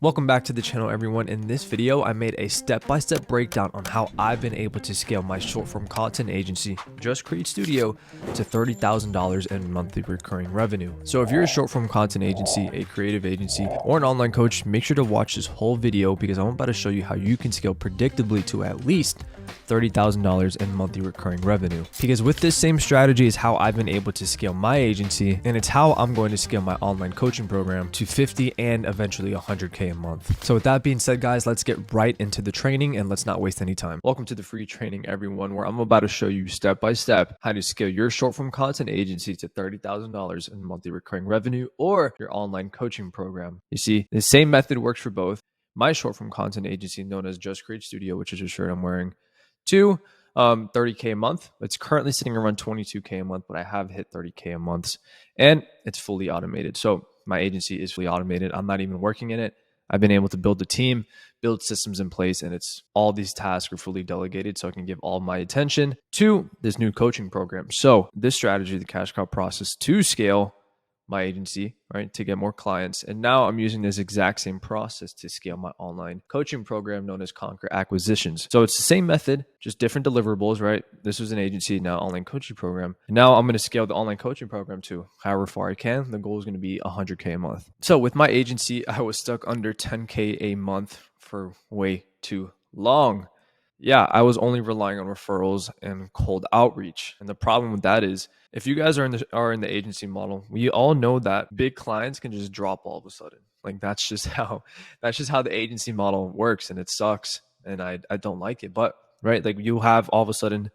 Welcome back to the channel, everyone. In this video, I made a step-by-step breakdown on how I've been able to scale my short-form content agency, Just Create Studio, to $30,000 in monthly recurring revenue. So if you're a short-form content agency, a creative agency, or an online coach, make sure to watch this whole video because I'm about to show you how you can scale predictably to at least $30,000 in monthly recurring revenue. Because with this same strategy is how I've been able to scale my agency, and it's how I'm going to scale my online coaching program to 50 and eventually 100K a month. So with that being said, guys, let's get right into the training and let's not waste any time. Welcome to the free training, everyone, where I'm about to show you step by step how to scale your short form content agency to $30,000 in monthly recurring revenue or your online coaching program. You see, the same method works for both. My short form content agency, known as Just Create Studio, which is a shirt I'm wearing, to 30K a month. It's currently sitting around 22K a month, but I have hit 30K a month and it's fully automated. So my agency is fully automated. I'm not even working in it. I've been able to build the team, build systems in place, and it's all these tasks are fully delegated so I can give all my attention to this new coaching program. So this strategy, the cash cow process to scale my agency, right, to get more clients. And now I'm using this exact same process to scale my online coaching program known as Conquer Acquisitions. So it's the same method, just different deliverables, right? This was an agency, now online coaching program. And now I'm going to scale the online coaching program to however far I can. The goal is going to be 100K a month. So with my agency, I was stuck under 10K a month for way too long. Yeah, I was only relying on referrals and cold outreach. And the problem with that is if you guys are in the agency model, we all know that big clients can just drop all of a sudden. Like that's just how the agency model works, and it sucks. And I don't like it. But right, like you have all of a sudden,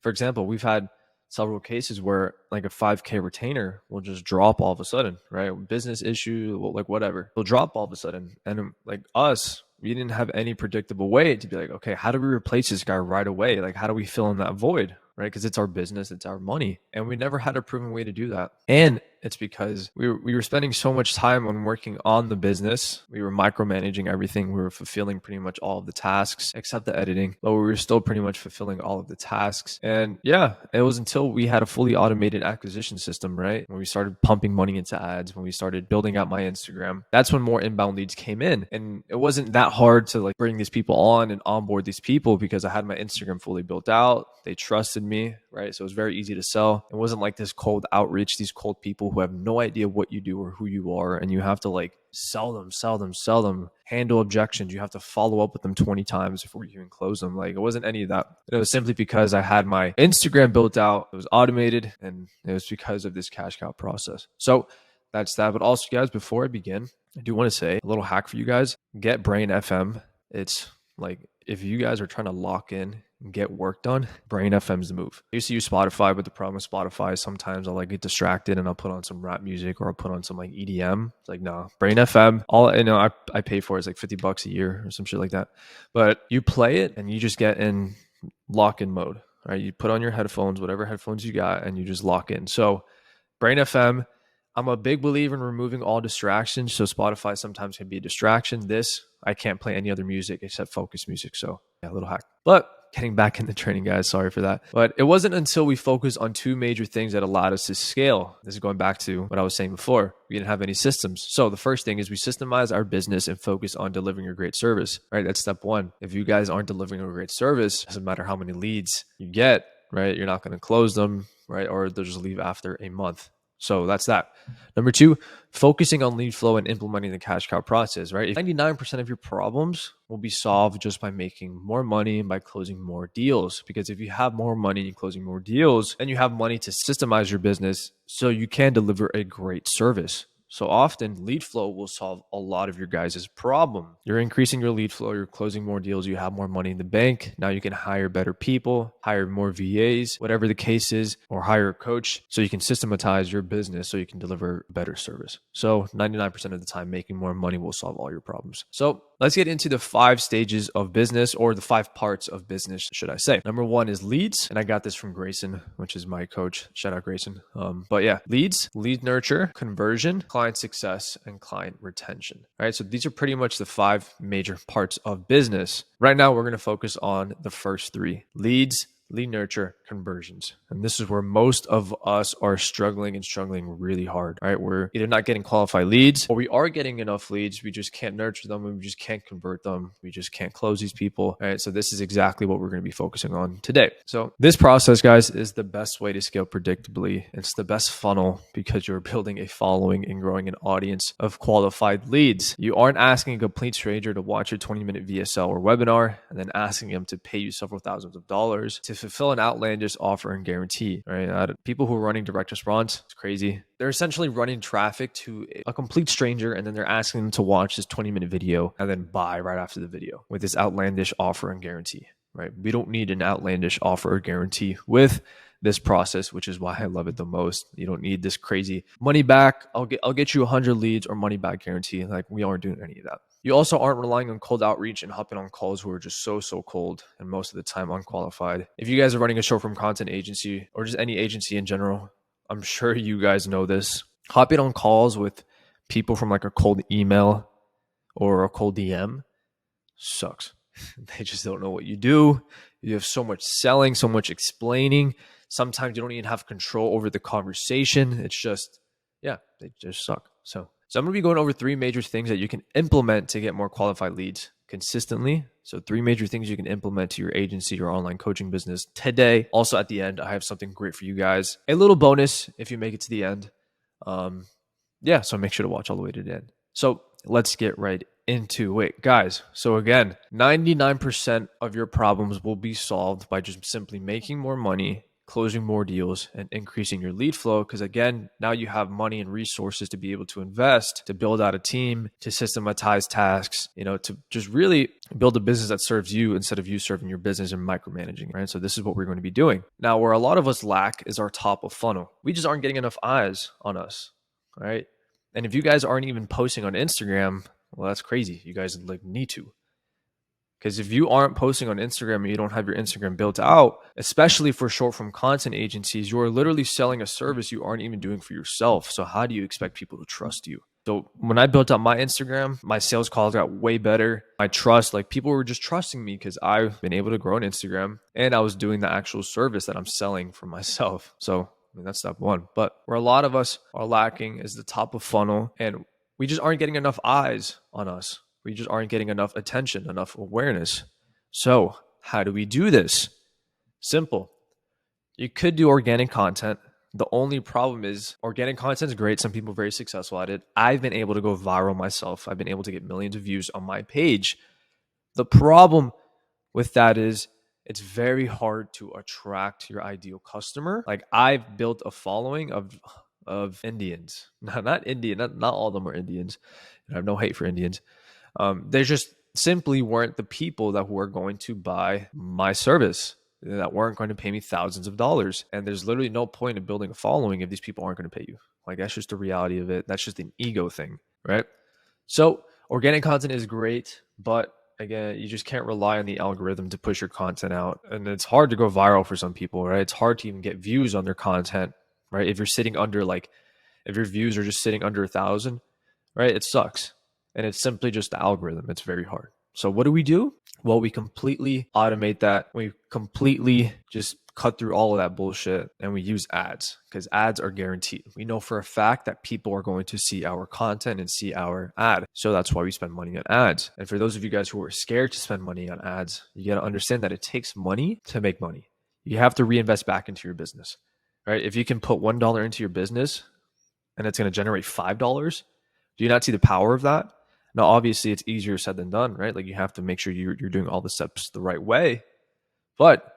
for example, we've had several cases where like a 5K retainer will just drop all of a sudden, right? Business issue, like whatever, will drop all of a sudden. And like us, we didn't have any predictable way to be like, okay, how do we replace this guy right away? Like, how do we fill in that void, right? Because it's our business, it's our money. And we never had a proven way to do that. And it's because we were spending so much time on working on the business. We were micromanaging everything. We were fulfilling pretty much all of the tasks except the editing, but we were still pretty much fulfilling all of the tasks. And yeah, it was until we had a fully automated acquisition system, right? When we started pumping money into ads, when we started building out my Instagram, that's when more inbound leads came in. And it wasn't that hard to like bring these people on and onboard these people because I had my Instagram fully built out. They trusted me, right? So it was very easy to sell. It wasn't like this cold outreach, these cold people who have no idea what you do or who you are. And you have to like sell them, handle objections. You have to follow up with them 20 times before you even close them. Like it wasn't any of that. It was simply because I had my Instagram built out. It was automated, and it was because of this cash cow process. So that's that. But also, guys, before I begin, I do want to say a little hack for you guys. Get Brain FM. It's like if you guys are trying to lock in and get work done, Brain FM's the move. I used to use Spotify, but the problem with Spotify is sometimes I'll like get distracted and I'll put on some rap music or I'll put on some like EDM. It's like, no, Brain FM, all you know, I pay for is like $50 a year or some shit like that. But you play it and you just get in lock-in mode, right? You put on your headphones, whatever headphones you got, and you just lock in. So Brain FM, I'm a big believer in removing all distractions. So Spotify sometimes can be a distraction. This, I can't play any other music except focus music. So yeah, a little hack. But getting back into training, guys, sorry for that. But it wasn't until we focused on two major things that allowed us to scale. This is going back to what I was saying before. We didn't have any systems. So the first thing is we systemize our business and focus on delivering a great service, right? That's step one. If you guys aren't delivering a great service, doesn't matter how many leads you get, right? You're not going to close them, right? Or they'll just leave after a month. So that's that. Number two, focusing on lead flow and implementing the cash cow process, right? 99% of your problems will be solved just by making more money and by closing more deals. Because if you have more money and closing more deals, then you have money to systemize your business so you can deliver a great service. So often lead flow will solve a lot of your guys' problem. You're increasing your lead flow, you're closing more deals, you have more money in the bank. Now you can hire better people, hire more VAs, whatever the case is, or hire a coach so you can systematize your business so you can deliver better service. So 99% of the time, making more money will solve all your problems. So let's get into the 5 stages of business, or the 5 parts of business, should I say. Number 1 is leads. And I got this from Grayson, which is my coach. Shout out Grayson. But yeah, leads, lead nurture, conversion, client success, and client retention. All right. So these are pretty much the 5 major parts of business. Right now, we're going to focus on the first 3: leads, lead nurture, conversions. And this is where most of us are struggling really hard, right? We're either not getting qualified leads, or we are getting enough leads. We just can't nurture them, and we just can't convert them. We just can't close these people, right? So this is exactly what we're going to be focusing on today. So this process, guys, is the best way to scale predictably. It's the best funnel because you're building a following and growing an audience of qualified leads. You aren't asking a complete stranger to watch your 20-minute VSL or webinar and then asking them to pay you several thousands of dollars to fulfill an outlandish offer and guarantee, right? People who are running direct response, it's crazy. They're essentially running traffic to a complete stranger, and then they're asking them to watch this 20-minute video and then buy right after the video with this outlandish offer and guarantee, right? We don't need an outlandish offer or guarantee with this process, which is why I love it the most. You don't need this crazy money back. I'll get you 100 leads or money back guarantee. Like, we aren't doing any of that. You also aren't relying on cold outreach and hopping on calls who are just so cold and most of the time unqualified. If you guys are running a short form content agency or just any agency in general, I'm sure you guys know this. Hopping on calls with people from like a cold email or a cold DM sucks. They just don't know what you do. You have so much selling, so much explaining. Sometimes you don't even have control over the conversation. It's just, yeah, they just suck. So I'm going to be going over 3 major things that you can implement to get more qualified leads consistently. So 3 major things you can implement to your agency or online coaching business today. Also at the end, I have something great for you guys. A little bonus if you make it to the end. So make sure to watch all the way to the end. So let's get right into it, guys. So again, 99% of your problems will be solved by just simply making more money, closing more deals, and increasing your lead flow. Because again, now you have money and resources to be able to invest, to build out a team, to systematize tasks, to just really build a business that serves you instead of you serving your business and micromanaging, right? So this is what we're going to be doing. Now, where a lot of us lack is our top of funnel. We just aren't getting enough eyes on us, right? And if you guys aren't even posting on Instagram, well, that's crazy. You guys need to. Because if you aren't posting on Instagram and you don't have your Instagram built out, especially for short form content agencies, you're literally selling a service you aren't even doing for yourself. So how do you expect people to trust you? So when I built out my Instagram, my sales calls got way better. My trust, people were just trusting me because I've been able to grow on Instagram and I was doing the actual service that I'm selling for myself. So that's step one. But where a lot of us are lacking is the top of funnel, and we just aren't getting enough eyes on us. We just aren't getting enough attention, enough awareness. So how do we do this? Simple. You could do organic content. The only problem is organic content is great. Some people are very successful at it. I've been able to go viral myself. I've been able to get millions of views on my page. The problem with that is it's very hard to attract your ideal customer. Like, I've built a following of Indians. Not Indian. Not all of them are Indians. And I have no hate for Indians. They just simply weren't the people that were going to buy my service, that weren't going to pay me thousands of dollars. And there's literally no point in building a following if these people aren't going to pay you. That's just the reality of it. That's just an ego thing, right? So organic content is great, but again, you just can't rely on the algorithm to push your content out. And it's hard to go viral for some people, right? It's hard to even get views on their content, right? If you're sitting under if your views are just sitting under 1,000, right? It sucks. And it's simply just the algorithm. It's very hard. So what do? Well, we completely automate that. We completely just cut through all of that bullshit, and we use ads, because ads are guaranteed. We know for a fact that people are going to see our content and see our ad. So that's why we spend money on ads. And for those of you guys who are scared to spend money on ads, you got to understand that it takes money to make money. You have to reinvest back into your business, right? If you can put $1 into your business and it's going to generate $5, do you not see the power of that? Now, obviously, it's easier said than done, right? You have to make sure you're doing all the steps the right way. But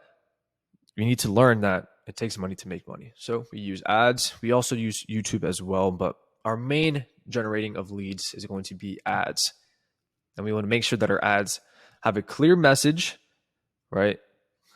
you need to learn that it takes money to make money. So we use ads. We also use YouTube as well. But our main generating of leads is going to be ads. And we want to make sure that our ads have a clear message, right?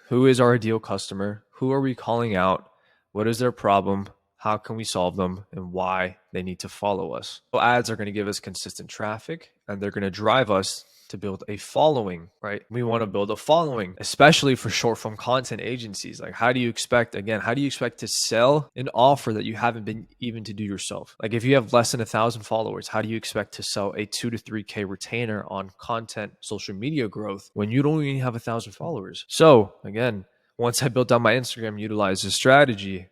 Who is our ideal customer? Who are we calling out? What is their problem? How can we solve them, and why they need to follow us? So ads are going to give us consistent traffic, and they're going to drive us to build a following, right? We want to build a following, especially for short form content agencies. How do you expect to sell an offer that you haven't been even to do yourself? If you have less than 1,000 followers, how do you expect to sell a 2 to 3K retainer on content social media growth when you don't even have 1,000 followers? So again, Once I built out my Instagram, utilized this strategy,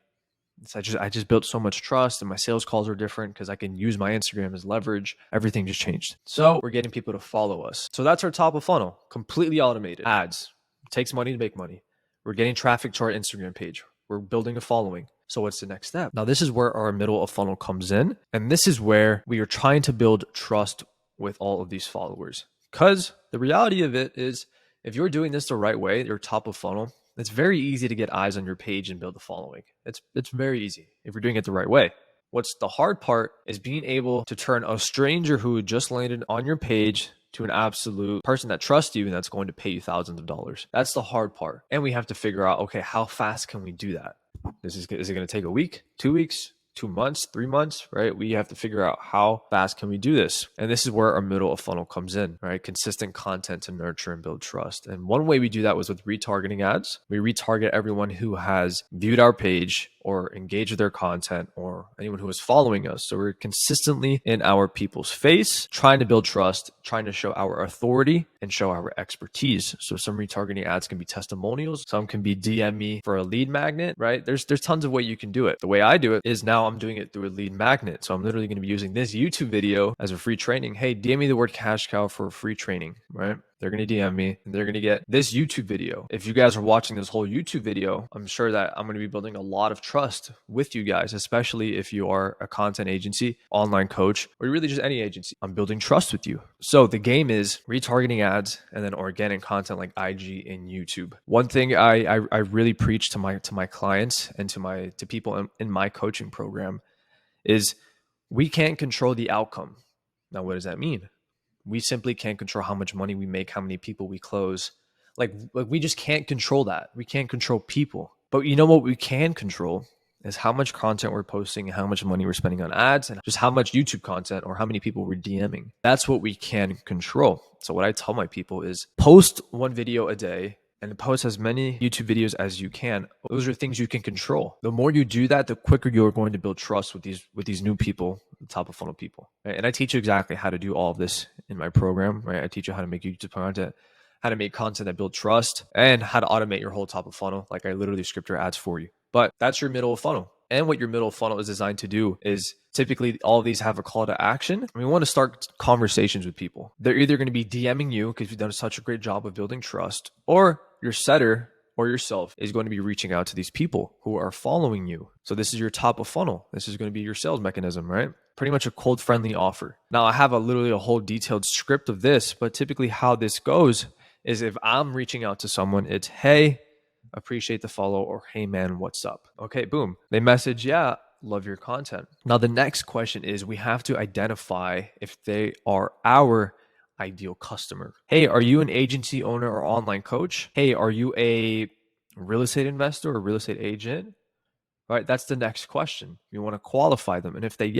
I just built so much trust, and my sales calls are different because I can use my Instagram as leverage. Everything just changed. So we're getting people to follow us. So that's our top of funnel, completely automated. Ads, it takes money to make money. We're getting traffic to our Instagram page. We're building a following. So what's the next step? Now, this is where our middle of funnel comes in. And this is where we are trying to build trust with all of these followers. Because the reality of it is, if you're doing this the right way, your top of funnel, it's very easy to get eyes on your page and build a following. It's very easy if you're doing it the right way. What's the hard part is being able to turn a stranger who just landed on your page to an absolute person that trusts you and that's going to pay you thousands of dollars. That's the hard part. And we have to figure out, okay, how fast can we do that? Is it going to take a week, 2 weeks, 2 months, 3 months, right? We have to figure out how fast can we do this. And this is where our middle of funnel comes in, right? Consistent content to nurture and build trust. And one way we do that was with retargeting ads. We retarget everyone who has viewed our page or engaged with their content or anyone who is following us. So we're consistently in our people's face, trying to build trust, trying to show our authority and show our expertise. So some retargeting ads can be testimonials. Some can be DM me for a lead magnet, right? There's tons of ways you can do it. The way I do it is now I'm doing it through a lead magnet. So I'm literally going to be using this YouTube video as a free training. Hey, DM me the word cash cow for a free training, right? They're going to DM me and they're going to get this YouTube video. If you guys are watching this whole YouTube video, I'm sure that I'm going to be building a lot of trust with you guys, especially if you are a content agency, online coach, or really just any agency. I'm building trust with you. So the game is retargeting ads and then organic content like IG and YouTube. One thing I really preach to my clients and to people in my coaching program is we can't control the outcome. Now, what does that mean? We simply can't control how much money we make, how many people we close. Like we just can't control that. We can't control people. But you know what we can control is how much content we're posting and how much money we're spending on ads and just how much YouTube content or how many people we're DMing. That's what we can control. So what I tell my people is post one video a day and post as many YouTube videos as you can. Those are things you can control. The more you do that, the quicker you're going to build trust with these new people, top of funnel people. Right? And I teach you exactly how to do all of this in my program. Right? I teach you how to make YouTube content, how to make content that build trust, and how to automate your whole top of funnel. Like I literally script your ads for you. But that's your middle of funnel. And what your middle of funnel is designed to do is typically all of these have a call to action. We want to start conversations with people. They're either going to be DMing you because you've done such a great job of building trust, or your setter or yourself is going to be reaching out to these people who are following you. So this is your top of funnel. This is going to be your sales mechanism, right? Pretty much a cold friendly offer. Now I have literally a whole detailed script of this, but typically how this goes is if I'm reaching out to someone, it's, hey, appreciate the follow, or hey man, what's up? Okay, boom. They message, yeah, love your content. Now the next question is we have to identify if they are our ideal customer. Hey, are you an agency owner or online coach? Hey, are you a real estate investor or real estate agent? Right, that's the next question. You want to qualify them. And if they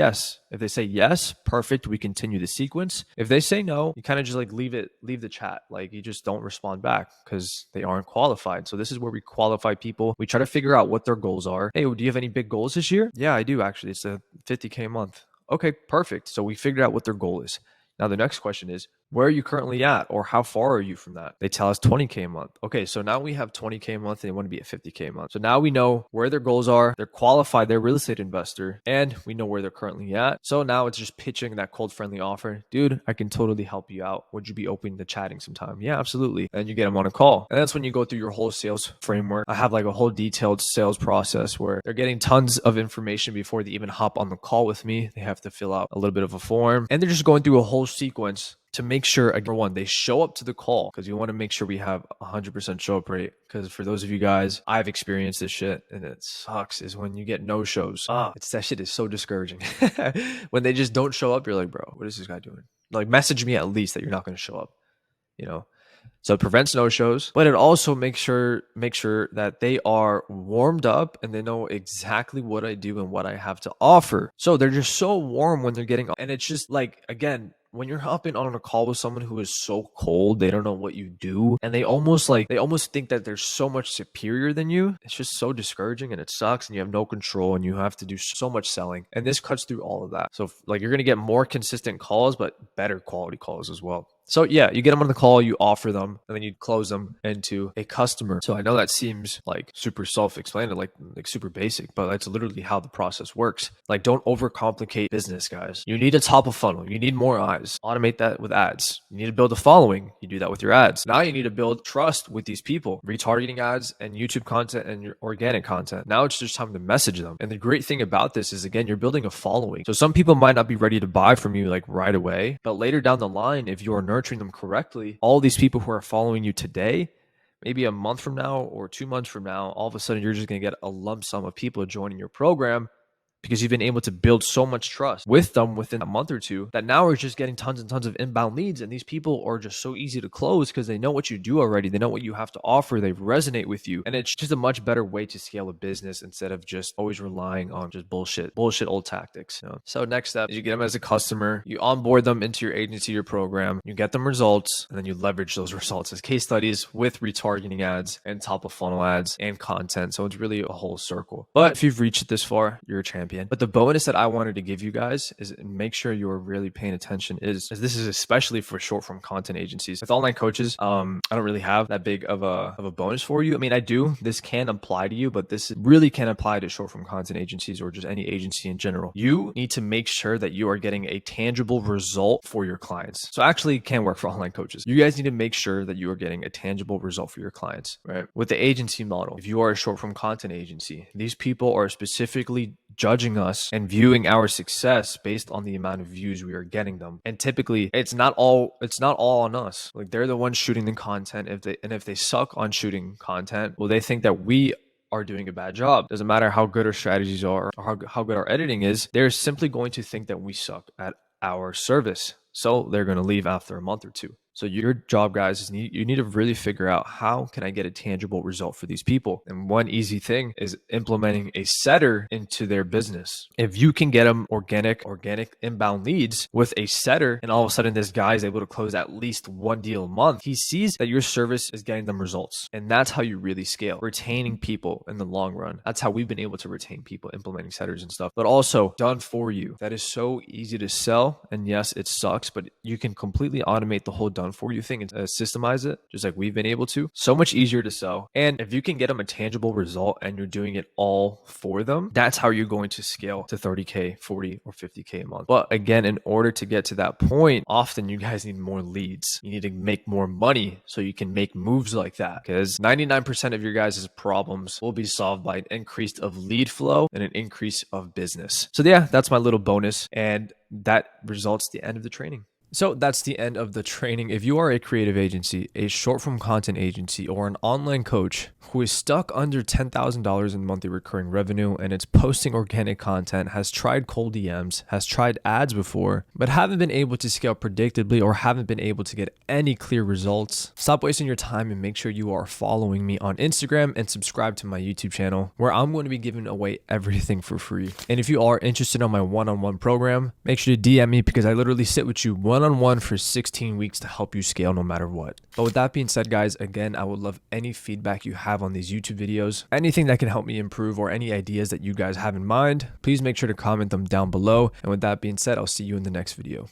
say yes, perfect, we continue the sequence. If they say no, you kind of just like leave the chat. Like you just don't respond back because they aren't qualified. So this is where we qualify people. We try to figure out what their goals are. Hey, do you have any big goals this year? Yeah, I do actually. It's a 50K a month. Okay, perfect. So we figured out what their goal is. Now the next question is, where are you currently at, or how far are you from that? They tell us 20K a month. Okay, so now we have 20K a month and they want to be at 50K a month. So now we know where their goals are, they're qualified, they're a real estate investor, and we know where they're currently at. So now it's just pitching that cold friendly offer. Dude, I can totally help you out. Would you be open to chatting sometime? Yeah, absolutely. And you get them on a call. And that's when you go through your whole sales framework. I have like a whole detailed sales process where they're getting tons of information before they even hop on the call with me. They have to fill out a little bit of a form, and they're just going through a whole sequence to make sure, number one, they show up to the call, because you want to make sure we have 100% show up rate. Because for those of you guys, I've experienced this shit and it sucks, is when you get no shows. That shit is so discouraging. When they just don't show up, you're like, bro, what is this guy doing? Like, message me at least that you're not going to show up, you know? So it prevents no-shows, but it also makes sure that they are warmed up and they know exactly what I do and what I have to offer. So they're just so warm when they're getting, and it's just like, again, when you're hopping on a call with someone who is so cold, they don't know what you do, and they almost think that they're so much superior than you. It's just so discouraging and it sucks, and you have no control and you have to do so much selling. And this cuts through all of that. So like, you're going to get more consistent calls, but better quality calls as well. So yeah, you get them on the call, you offer them, and then you close them into a customer. So I know that seems like super self-explanatory, like super basic, but that's literally how the process works. Like, don't overcomplicate business, guys. You need a top of funnel. You need more eyes. Automate that with ads. You need to build a following. You do that with your ads. Now you need to build trust with these people. Retargeting ads and YouTube content and your organic content. Now it's just time to message them. And the great thing about this is, again, you're building a following. So some people might not be ready to buy from you like right away, but later down the line, if you are nurturing them correctly, all these people who are following you today, maybe a month from now or 2 months from now, all of a sudden you're just going to get a lump sum of people joining your program because you've been able to build so much trust with them within a month or two that now we're just getting tons and tons of inbound leads. And these people are just so easy to close because they know what you do already. They know what you have to offer. They resonate with you. And it's just a much better way to scale a business instead of just always relying on just bullshit old tactics. So next step is you get them as a customer, you onboard them into your agency, your program, you get them results, and then you leverage those results as case studies with retargeting ads and top of funnel ads and content. So it's really a whole circle. But if you've reached it this far, you're a champion. But the bonus that I wanted to give you guys is make sure you're really paying attention is this is especially for short form content agencies. With online coaches, I don't really have that big of a bonus for you. I mean, I do. This can apply to you, but this really can apply to short form content agencies or just any agency in general. You need to make sure that you are getting a tangible result for your clients. So actually it can work for online coaches. You guys need to make sure that you are getting a tangible result for your clients, right? With the agency model, if you are a short form content agency, these people are specifically judging us and viewing our success based on the amount of views we are getting them. And typically it's not all on us. Like, they're the ones shooting the content. If they suck on shooting content, well, they think that we are doing a bad job. Doesn't matter how good our strategies are or how good our editing is. They're simply going to think that we suck at our service. So they're going to leave after a month or two. So your job, guys, is you need to really figure out, how can I get a tangible result for these people? And one easy thing is implementing a setter into their business. If you can get them organic inbound leads with a setter, and all of a sudden this guy is able to close at least one deal a month, he sees that your service is getting them results. And that's how you really scale, retaining people in the long run. That's how we've been able to retain people, implementing setters and stuff, but also done for you. That is so easy to sell. And yes, it sucks, but you can completely automate the whole done for you thing and systemize it, just like we've been able to. So much easier to sell. And if you can get them a tangible result and you're doing it all for them, that's how you're going to scale to 30K, 40 or 50K a month. But again, in order to get to that point, often you guys need more leads. You need to make more money so you can make moves like that, because 99% of your guys' problems will be solved by an increase of lead flow and an increase of business. So yeah, that's my little bonus, and that results the end of the training. So that's the end of the training. If you are a creative agency, a short form content agency, or an online coach who is stuck under $10,000 in monthly recurring revenue and it's posting organic content, has tried cold DMs, has tried ads before, but haven't been able to scale predictably or haven't been able to get any clear results, stop wasting your time and make sure you are following me on Instagram and subscribe to my YouTube channel, where I'm going to be giving away everything for free. And if you are interested in my one-on-one program, make sure to DM me, because I literally sit with you one-on-one for 16 weeks to help you scale no matter what. But with that being said, guys, again, I would love any feedback you have on these YouTube videos, anything that can help me improve, or any ideas that you guys have in mind. Please make sure to comment them down below. And with that being said, I'll see you in the next video.